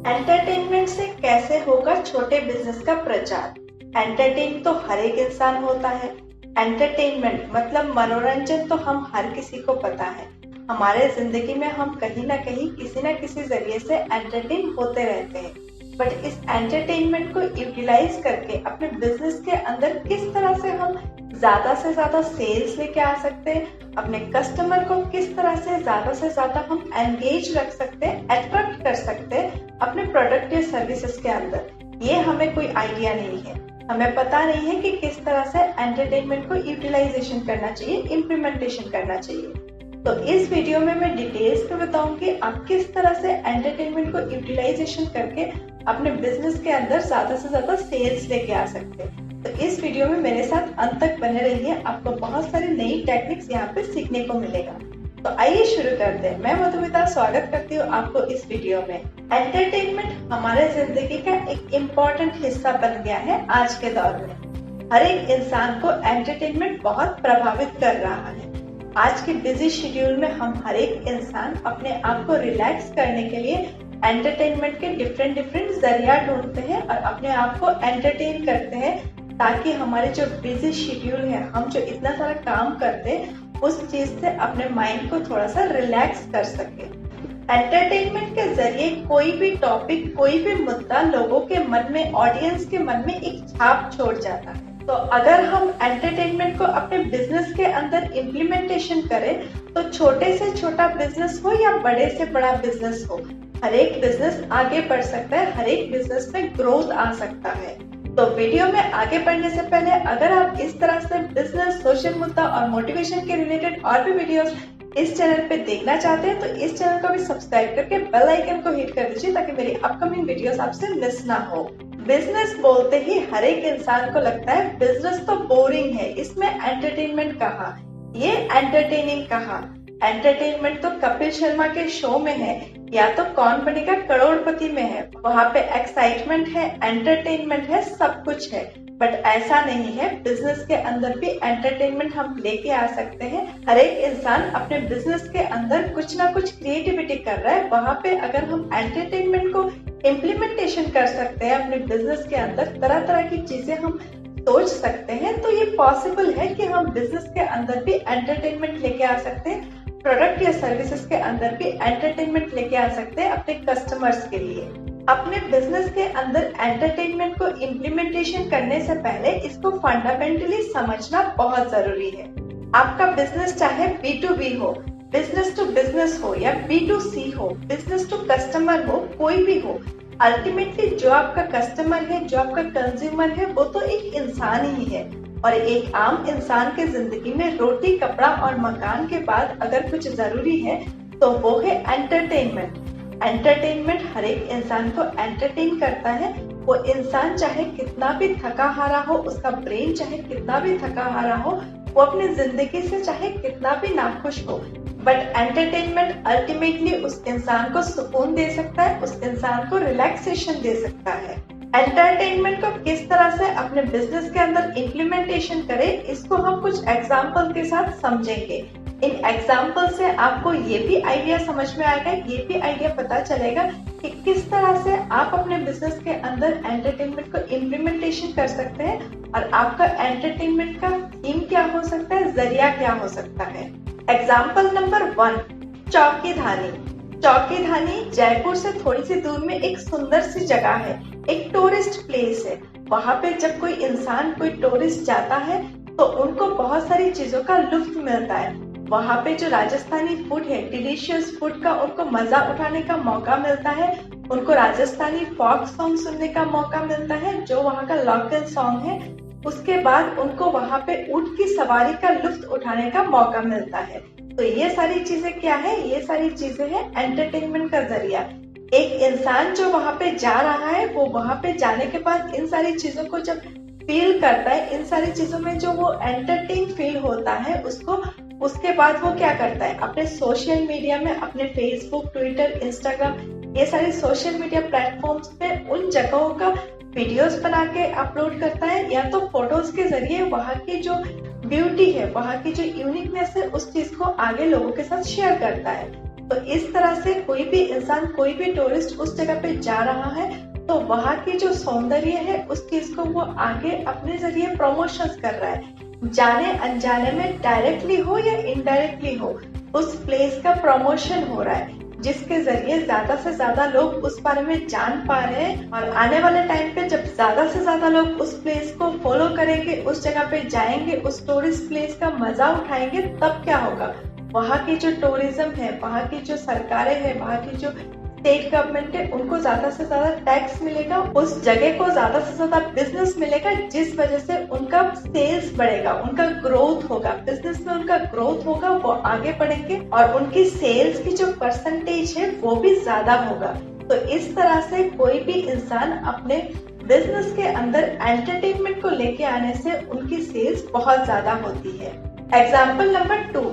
Entertainment से कैसे होगा छोटे बिजनेस का प्रचार। एंटरटेन तो हर एक इंसान होता है। एंटरटेनमेंट मतलब मनोरंजन तो हम हर किसी को पता है। हमारे जिंदगी में हम कहीं ना कहीं किसी ना किसी जरिए से एंटरटेन होते रहते हैं। बट इस एंटरटेनमेंट को यूटिलाइज करके अपने बिजनेस के अंदर किस तरह से हम ज्यादा से ज्यादा सेल्स लेके आ सकते हैं, अपने कस्टमर को किस तरह से ज्यादा हम एंगेज रख सकते हैं, अट्रैक्ट कर सकते हैं अपने प्रोडक्ट या सर्विसेज के अंदर, ये हमें कोई आइडिया नहीं है। हमें पता नहीं है कि किस तरह से एंटरटेनमेंट को यूटिलाइजेशन करना चाहिए, इम्प्लीमेंटेशन करना चाहिए। तो इस वीडियो में मैं डिटेल्स में बताऊंगी आप किस तरह से एंटरटेनमेंट को यूटिलाइजेशन करके अपने बिजनेस के अंदर ज्यादा से ज्यादा सेल्स लेके आ सकते हैं। तो इस वीडियो में मेरे साथ अंत तक बने रहिए, आपको बहुत सारी नई टेक्निक्स यहाँ पे सीखने को मिलेगा। तो आइए शुरू करते हैं। मैं मधुमिता स्वागत करती हूँ आपको इस वीडियो में। एंटरटेनमेंट हमारे जिंदगी का एक इम्पोर्टेंट हिस्सा बन गया है आज के दौर में। हर एक इंसान को एंटरटेनमेंट बहुत प्रभावित कर रहा है। आज के बिजी शेड्यूल में हम हर एक इंसान अपने आप को रिलैक्स करने के लिए एंटरटेनमेंट के डिफरेंट जरिया ढूंढते हैं और अपने आप को एंटरटेन करते हैं, ताकि हमारे जो बिजी शेड्यूल है, हम जो इतना सारा काम करते हैं, उस चीज से अपने माइंड को थोड़ा सा रिलैक्स कर सके। एंटरटेनमेंट के जरिए कोई भी टॉपिक, कोई भी मुद्दा लोगों के मन में, ऑडियंस के मन में एक छाप छोड़ जाता है। तो अगर हम एंटरटेनमेंट को अपने बिजनेस के अंदर इम्प्लीमेंटेशन करें, तो छोटे से छोटा बिजनेस हो या बड़े से बड़ा बिजनेस हो, हर एक बिजनेस आगे बढ़ सकता है, हर एक बिजनेस में ग्रोथ आ सकता है। तो वीडियो में आगे बढ़ने से पहले अगर आप इस तरह से बिजनेस, सोशल मुद्दा और मोटिवेशन के रिलेटेड और भी वीडियोस इस चैनल पे देखना चाहते हैं, तो इस चैनल को भी सब्सक्राइब करके बेल आइकन को हिट कर दीजिए, ताकि मेरी अपकमिंग वीडियोस आपसे मिस ना हो। बिजनेस बोलते ही हर एक इंसान को लगता है बिजनेस तो बोरिंग है, इसमें एंटरटेनमेंट कहाँ, ये एंटरटेनिंग कहाँ। एंटरटेनमेंट तो कपिल शर्मा के शो में है या तो कौन बनेगा करोड़पति में है, वहां पे एक्साइटमेंट है, एंटरटेनमेंट है, सब कुछ है। बट ऐसा नहीं है, बिजनेस के अंदर भी एंटरटेनमेंट हम लेके आ सकते हैं। हर एक इंसान अपने बिजनेस के अंदर कुछ ना कुछ क्रिएटिविटी कर रहा है, वहां पे अगर हम एंटरटेनमेंट को इम्प्लीमेंटेशन कर सकते हैं अपने बिजनेस के अंदर, तरह तरह की चीजें हम सोच सकते हैं, तो ये पॉसिबल है कि हम बिजनेस के अंदर भी एंटरटेनमेंट लेके आ सकते हैं, प्रोडक्ट या सर्विसेज के अंदर भी एंटरटेनमेंट लेके आ सकते हैं अपने कस्टमर्स के लिए। अपने बिजनेस के अंदर एंटरटेनमेंट को इम्प्लीमेंटेशन करने से पहले इसको फंडामेंटली समझना बहुत जरूरी है। आपका बिजनेस चाहे B2B हो, बिजनेस टू बिजनेस हो, या B2C हो, बिजनेस टू कस्टमर हो, कोई भी हो, अल्टीमेटली जो आपका कस्टमर है, जो आपका कंज्यूमर है, वो तो एक इंसान ही है। और एक आम इंसान के जिंदगी में रोटी, कपड़ा और मकान के बाद अगर कुछ जरूरी है तो वो है एंटरटेनमेंट। एंटरटेनमेंट हर एक इंसान को एंटरटेन करता है। वो इंसान चाहे कितना भी थका हारा हो, उसका ब्रेन चाहे कितना भी थका हारा हो, वो अपनी जिंदगी से चाहे कितना भी नाखुश हो, बट एंटरटेनमेंट अल्टीमेटली उस इंसान को सुकून दे सकता है, उस इंसान को रिलैक्सेशन दे सकता है। एंटरटेनमेंट को किस तरह से अपने बिजनेस के अंदर इम्प्लीमेंटेशन करें, इसको हम कुछ एग्जाम्पल के साथ समझेंगे। इन एग्जाम्पल से आपको ये भी आइडिया समझ में आएगा, ये भी आइडिया पता चलेगा कि किस तरह से आप अपने बिजनेस के अंदर एंटरटेनमेंट को इम्प्लीमेंटेशन कर सकते हैं और आपका एंटरटेनमेंट का थीम क्या हो सकता है, जरिया क्या हो सकता है। Example number 1, चौकीधानी। चौकीधानी जयपुर से थोड़ी सी दूर में एक सुंदर सी जगह है, एक टूरिस्ट प्लेस है। वहां पे जब कोई इंसान, कोई टूरिस्ट जाता है तो उनको बहुत सारी चीजों का लुत्फ मिलता है। वहां पे जो राजस्थानी फूड है, डिलीशियस फूड का उनको मजा उठाने का मौका मिलता है। उनको राजस्थानी फोक सॉन्ग सुनने का मौका मिलता है, जो वहाँ का लोकल सॉन्ग है। उसके बाद उनको वहां पे ऊंट की सवारी का लुत्फ उठाने का मौका मिलता है। तो ये सारी चीजें क्या है, ये सारी चीजें हैं एंटरटेनमेंट का जरिया। एक इंसान जो वहां पे जा रहा है, वो वहां पे जाने के बाद इन सारी चीजों को जब फील करता है, इन सारी चीजों में जो वो एंटरटेन फील होता है उसको, उसके बाद वो क्या करता है, अपने सोशल मीडिया में, अपने फेसबुक, ट्विटर, इंस्टाग्राम, ये सारे सोशल मीडिया प्लेटफॉर्म्स पे उन जगहों का वीडियोस बना के अपलोड करता है, या तो फोटोज के जरिए वहाँ की जो ब्यूटी है, वहाँ की जो यूनिकनेस है, उस चीज को आगे लोगों के साथ शेयर करता है। तो इस तरह से कोई भी इंसान, कोई भी टूरिस्ट उस जगह पे जा रहा है तो वहाँ की जो सौंदर्य है उस चीज को वो आगे अपने जरिए प्रमोशंस कर रहा है। जाने अनजाने में, डायरेक्टली हो या इनडायरेक्टली हो, उस प्लेस का प्रमोशन हो रहा है, जिसके जरिए ज्यादा से ज्यादा लोग उस बारे में जान पा रहे हैं। और आने वाले टाइम पे जब ज्यादा से ज्यादा लोग उस प्लेस को फॉलो करेंगे, उस जगह पे जाएंगे, उस टूरिस्ट प्लेस का मजा उठाएंगे, तब क्या होगा, वहाँ की जो टूरिज्म है, वहाँ की जो सरकारें हैं, वहाँ की जो स्टेट गवर्नमेंट है, उनको ज्यादा से ज्यादा टैक्स मिलेगा, उस जगह को ज्यादा से ज्यादा बिजनेस मिलेगा, जिस वजह से उनका सेल्स बढ़ेगा, उनका ग्रोथ होगा, बिजनेस में उनका ग्रोथ होगा, वो आगे बढ़ेंगे और उनकी सेल्स की जो परसेंटेज है वो भी ज्यादा होगा। तो इस तरह से कोई भी इंसान अपने बिजनेस के अंदर एंटरटेनमेंट को लेके आने से उनकी सेल्स बहुत ज्यादा होती है। एग्जाम्पल नंबर 2,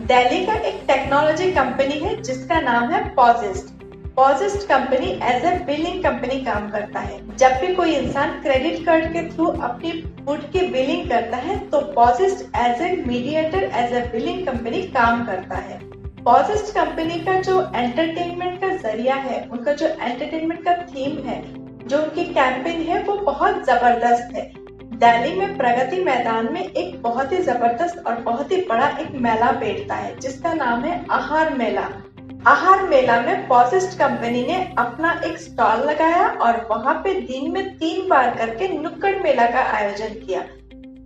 दिल्ली का एक टेक्नोलॉजी कंपनी है जिसका नाम है Posist. Posist company as a billing company काम करता है। जब भी कोई इंसान क्रेडिट कार्ड के थ्रू अपनी फूड की बिलिंग करता है तो Posist as a mediator, as a billing company काम करता है। पॉजिस्ट कंपनी का जो एंटरटेनमेंट का जरिया है, उनका जो एंटरटेनमेंट का थीम है, जो उनकी कैंपेन है, वो बहुत जबरदस्त है। दिल्ली में प्रगति मैदान में एक बहुत ही जबरदस्त और बहुत ही बड़ा एक मेला बैठता है जिसका नाम है आहार मेला। आहार मेला में पॉजिस्ट कंपनी ने अपना एक स्टॉल लगाया और वहां पे दिन में 3 बार करके नुक्कड़ मेला का आयोजन किया।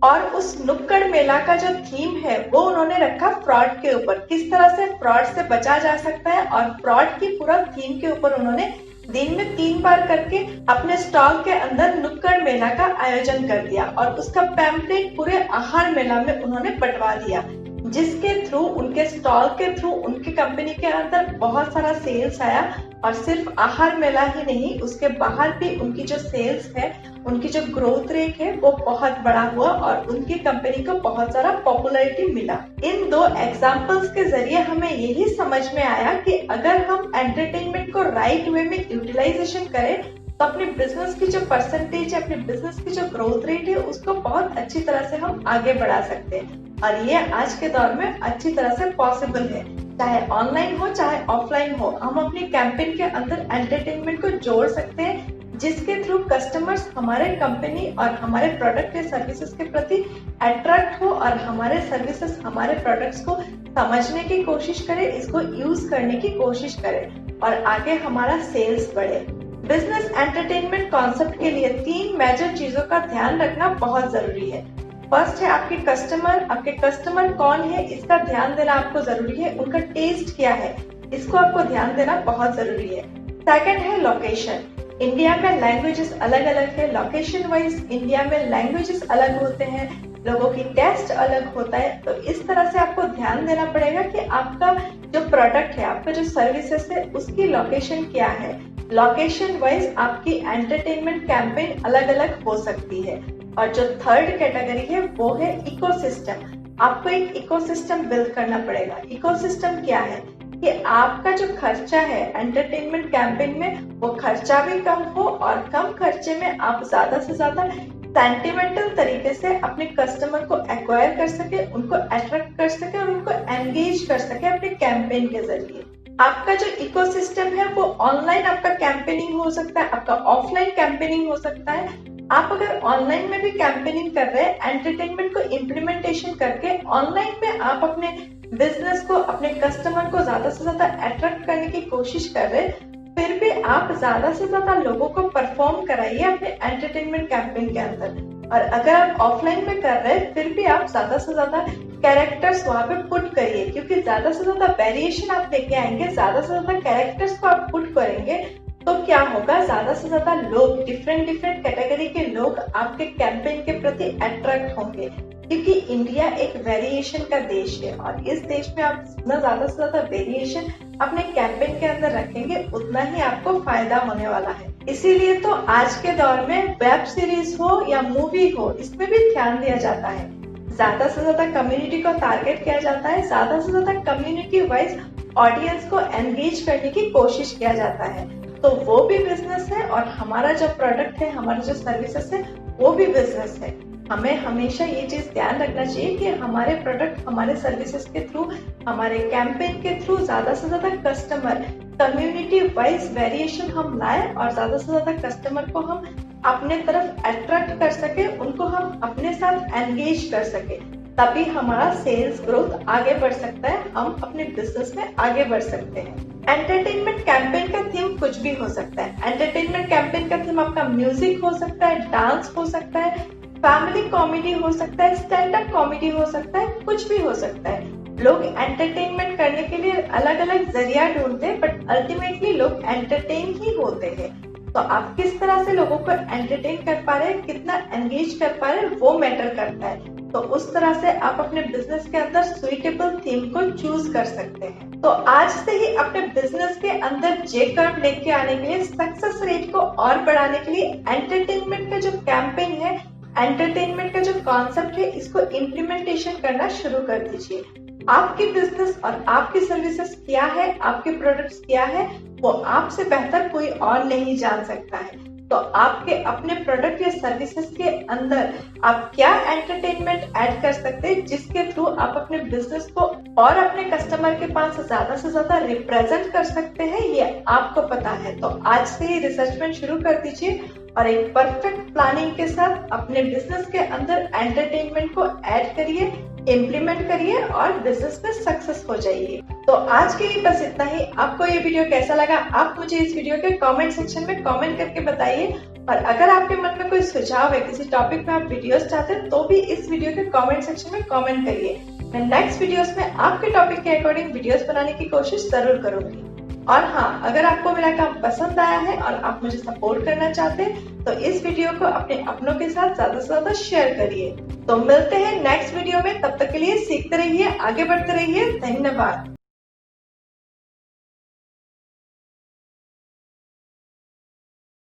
और उस नुक्कड़ मेला का जो थीम है वो उन्होंने रखा फ्रॉड के ऊपर, किस तरह से फ्रॉड से बचा जा सकता है, और फ्रॉड की पूरा थीम के ऊपर उन्होंने दिन में 3 बार करके अपने स्टॉल के अंदर नुक्कड़ मेला का आयोजन कर दिया और उसका पैम्पलेट पूरे आहार मेला में उन्होंने बंटवा दिया, जिसके थ्रू, उनके स्टॉल के थ्रू, उनकी कंपनी के अंदर बहुत सारा सेल्स आया। और सिर्फ आहार मेला ही नहीं, उसके बाहर भी उनकी जो सेल्स है, उनकी जो ग्रोथ रेट है वो बहुत बड़ा हुआ और उनकी कंपनी को बहुत सारा पॉपुलैरिटी मिला। इन 2 एग्जांपल्स के जरिए हमें यही समझ में आया कि अगर हम एंटरटेनमेंट को राइट वे में यूटिलाइजेशन करें तो अपने बिजनेस की जो परसेंटेज है, अपने बिजनेस की जो ग्रोथ रेट है, उसको बहुत अच्छी तरह से हम आगे बढ़ा सकते हैं। और ये आज के दौर में अच्छी तरह से पॉसिबल है, चाहे ऑनलाइन हो चाहे ऑफलाइन हो। हम अपनी कैंपेन के अंदर एंटरटेनमेंट को जोड़ सकते हैं, जिसके थ्रू कस्टमर्स हमारे कंपनी और हमारे प्रोडक्ट या सर्विसेज के प्रति अट्रैक्ट हो और हमारे सर्विसेज, हमारे प्रोडक्ट्स को समझने की कोशिश करे, इसको यूज करने की कोशिश करे और आगे हमारा सेल्स बढ़े। बिजनेस एंटरटेनमेंट कॉन्सेप्ट के लिए 3 मेजर चीजों का ध्यान रखना बहुत जरूरी है। फर्स्ट है आपके कस्टमर। आपके कस्टमर कौन है इसका ध्यान देना आपको जरूरी है, उनका टेस्ट क्या है इसको आपको ध्यान देना बहुत जरूरी है। सेकंड है लोकेशन। इंडिया में लैंग्वेजेस अलग अलग है, लोकेशन वाइज इंडिया में लैंग्वेजेस अलग होते हैं, लोगों की टेस्ट अलग होता है। तो इस तरह से आपको ध्यान देना पड़ेगा कि आपका जो प्रोडक्ट है, आपका जो सर्विसेज है, उसकी लोकेशन क्या है। लोकेशन वाइज आपकी एंटरटेनमेंट कैंपेन अलग अलग हो सकती है। और जो थर्ड कैटेगरी है वो है इकोसिस्टम। आपको एक इकोसिस्टम बिल्ड करना पड़ेगा। इकोसिस्टम क्या है कि आपका जो खर्चा है एंटरटेनमेंट कैंपेन में, वो खर्चा भी कम हो और कम खर्चे में आप ज्यादा से ज्यादा सेंटिमेंटल तरीके से अपने कस्टमर को एक्वायर कर सके, उनको अट्रैक्ट कर सके और उनको एंगेज कर सके अपने कैंपेन के जरिए। आपका जो इकोसिस्टम है वो ऑनलाइन आपका कैंपेनिंग हो सकता है, आपका ऑफलाइन कैंपेनिंग हो सकता है। आप अगर ऑनलाइन में भी कैंपेनिंग कर रहे हैं, एंटरटेनमेंट को इम्प्लीमेंटेशन करके ऑनलाइन में आप अपने बिजनेस को, अपने कस्टमर को ज्यादा से ज्यादा अट्रैक्ट करने की कोशिश कर रहे हैं, फिर भी आप ज्यादा से ज्यादा लोगों को परफॉर्म कराइए अपने एंटरटेनमेंट कैंपेन के अंदर। और अगर आप ऑफलाइन में कर रहे हैं फिर भी आप ज्यादा से ज्यादा कैरेक्टर्स वहां पे पुट करिए, क्योंकि ज्यादा से ज्यादा वेरिएशन आप लेके आएंगे, ज्यादा से ज्यादा कैरेक्टर्स को आप पुट करेंगे तो क्या होगा, ज्यादा से ज्यादा लोग, डिफरेंट डिफरेंट कैटेगरी के लोग आपके कैंपेन के प्रति अट्रैक्ट होंगे। क्योंकि इंडिया एक वेरिएशन का देश है और इस देश में आप जितना ज्यादा से ज्यादा वेरिएशन अपने कैंपेन के अंदर रखेंगे उतना ही आपको फायदा होने वाला है। इसीलिए तो आज के दौर में वेब सीरीज हो या मूवी हो, इसमें भी ध्यान दिया जाता है। ज्यादा से ज्यादा कम्युनिटी को टारगेट किया जाता है, ज्यादा से ज्यादा कम्युनिटी वाइज ऑडियंस को एंगेज करने की कोशिश किया जाता है। तो वो भी बिजनेस है और हमारा जो प्रोडक्ट है, हमारा जो सर्विसेज है, वो भी बिजनेस है। हमें हमेशा ये चीज ध्यान रखना चाहिए कि हमारे प्रोडक्ट, हमारे सर्विसेज के थ्रू, हमारे कैंपेन के थ्रू ज्यादा से ज्यादा कस्टमर, कम्युनिटी वाइज वेरिएशन हम लाए और ज्यादा से ज्यादा कस्टमर को हम अपने तरफ अट्रैक्ट कर सके, उनको हम अपने साथ एंगेज कर सके। तभी हमारा सेल्स ग्रोथ आगे बढ़ सकता है, हम अपने बिजनेस में आगे बढ़ सकते हैं। एंटरटेनमेंट कैंपेन का थीम कुछ भी हो सकता है। एंटरटेनमेंट कैंपेन का थीम आपका म्यूजिक हो सकता है, डांस हो सकता है, फैमिली कॉमेडी हो सकता है, स्टैंड अप कॉमेडी हो सकता है, कुछ भी हो सकता है। लोग एंटरटेनमेंट करने के लिए अलग अलग जरिया ढूंढते हैं, बट अल्टीमेटली लोग एंटरटेन ही होते हैं। तो आप किस तरह से लोगों को एंटरटेन कर पा रहे हैं, कितना एंगेज कर पा रहे हैं, वो मैटर करता है। तो उस तरह से आप अपने बिजनेस के अंदर सुइटेबल थीम को चूज कर सकते हैं। तो आज से ही अपने बिजनेस के अंदर जे कर्व लेके आने के लिए, सक्सेस रेट को और बढ़ाने के लिए एंटरटेनमेंट का जो कैंपेन है, एंटरटेनमेंट का जो कॉन्सेप्ट है, इसको इम्प्लीमेंटेशन करना शुरू कर दीजिए। आपकी बिजनेस और आपकी सर्विसेज क्या है, आपके प्रोडक्ट्स क्या है, वो आपसे बेहतर कोई और नहीं जान सकता है। तो आपके अपने प्रोडक्ट या सर्विसेज के अंदर आप क्या एंटरटेनमेंट ऐड कर सकते हैं, जिसके थ्रू आप अपने बिजनेस को और अपने कस्टमर के पास ज्यादा से ज्यादा रिप्रेजेंट कर सकते हैं, ये आपको पता है। तो आज से ही रिसर्चमेंट शुरू कर दीजिए और एक परफेक्ट प्लानिंग के साथ अपने बिजनेस के अंदर एंटरटेनमेंट को ऐड करिए, इम्प्लीमेंट करिए और बिजनेस में सक्सेस हो जाइए। तो आज के लिए बस इतना ही। आपको ये वीडियो कैसा लगा, आप मुझे इस वीडियो के कमेंट सेक्शन में कमेंट करके बताइए। और अगर आपके मन में कोई सुझाव है, किसी टॉपिक में आप वीडियोस चाहते हैं, तो भी इस वीडियो के कमेंट सेक्शन में कमेंट करिए। मैं नेक्स्ट वीडियोस में आपके टॉपिक के अकॉर्डिंग वीडियोस बनाने की कोशिश जरूर करूंगी। और हाँ, अगर आपको मेरा काम पसंद आया है और आप मुझे सपोर्ट करना चाहते हैं, तो इस वीडियो को अपने अपनों के साथ ज्यादा से ज्यादा शेयर करिए। तो मिलते हैं नेक्स्ट वीडियो में, तब तक के लिए सीखते रहिए, आगे बढ़ते रहिए। धन्यवाद।